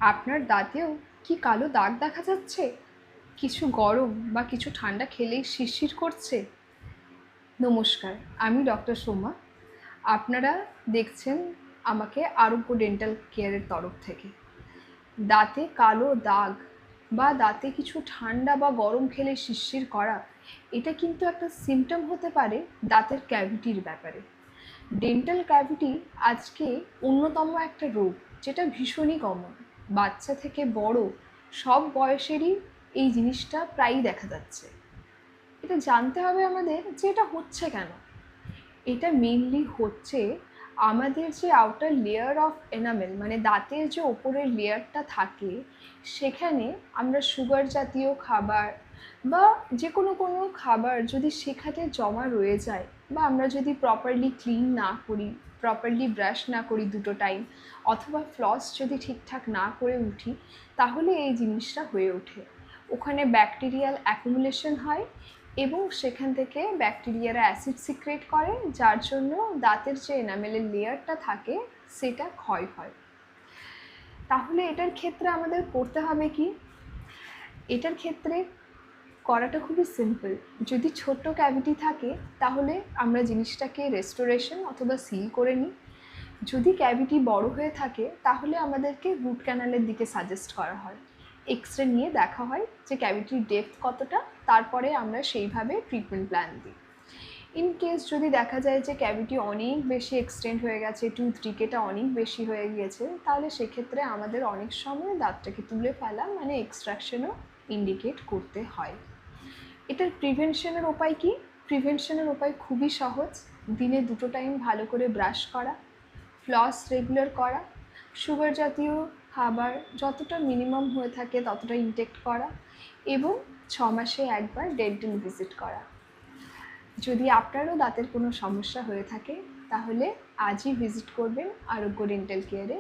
আপনার দাঁতেও কি কালো দাগ দেখা যাচ্ছে? কিছু গরম বা কিছু ঠান্ডা খেলেই শিরশির করছে? নমস্কার, আমি ডক্টর সোমা। আপনারা দেখছেন আমাকে আরোগ্য ডেন্টাল কেয়ারের তরফ থেকে। দাঁতে কালো দাগ বা দাঁতে কিছু ঠান্ডা বা গরম খেলে শিরশির করা, এটা কিন্তু একটা সিমটম হতে পারে দাঁতের ক্যাভিটির ব্যাপারে। ডেন্টাল ক্যাভিটি আজকে অন্যতম একটা রোগ, যেটা ভীষণই কমন। বাচ্চা থেকে বড় সব বয়সেরই এই জিনিসটা প্রায়ই দেখা যাচ্ছে। এটা জানতে হবে আমাদের যে এটা হচ্ছে কেন। এটা মেইনলি হচ্ছে আমাদের যে আউটার লেয়ার অফ এনামেল, মানে দাঁতের যে ওপরের লেয়ারটা থাকে, সেখানে আমরা সুগার জাতীয় খাবার বা যে কোনো খাবার যদি সেখানে জমা রয়ে যায়, বা আমরা যদি প্রপারলি ক্লিন না করি, প্রপারলি ব্রাশ না করি দুটো টাইম, অথবা ফ্লস যদি ঠিকঠাক না করে উঠি, তাহলে এই জিনিসটা হয়ে ওঠে। ওখানে ব্যাকটেরিয়াল অ্যাকুমুলেশন হয় এবং সেখান থেকে ব্যাকটেরিয়ারা অ্যাসিড সিক্রেট করে, যার জন্য দাঁতের যে এনামেলের লেয়ারটা থাকে সেটা ক্ষয় হয়। তাহলে এটার ক্ষেত্রে আমাদের করতে হবে কি? এটার ক্ষেত্রে করাটা খুবই সিম্পল। যদি ছোট্ট ক্যাভিটি থাকে তাহলে আমরা জিনিসটাকে রেস্টোরেশন অথবা সিল করে নিই। যদি ক্যাভিটি বড় হয়ে থাকে তাহলে আমাদেরকে রুট ক্যানালের দিকে সাজেস্ট করা হয়। এক্সরে নিয়ে দেখা হয় যে ক্যাভিটির ডেপথ কতটা, তারপরে আমরা সেইভাবে ট্রিটমেন্ট প্ল্যান দিই। ইন কেস যদি দেখা যায় যে ক্যাভিটি অনেক বেশি এক্সটেন্ড হয়ে গেছে, টুথ ডিকেটা অনেক বেশি হয়ে গিয়েছে, তাহলে সেক্ষেত্রে আমাদের অনেক সময় দাঁতটাকে তুলে ফেলা, মানে এক্সট্রাকশনও ইন্ডিকেট করতে হয়। এটার প্রিভেনশনের উপায় কি? প্রিভেনশনের উপায় খুবই সহজ। দিনে 2 টাইম ভালো করে ব্রাশ করা, ফ্লস রেগুলার করা, সুগার জাতীয় খাবার যতটা মিনিমাম হয়ে থাকে ততটা ইনটেক করা, এবং 6 মাসে একবার ডেন্টাল ভিজিট করা। যদি আপনারও দাঁতের কোনো সমস্যা হয়ে থাকে তাহলে আজই ভিজিট করবেন আরোগ্য ডেন্টাল কেয়ারে।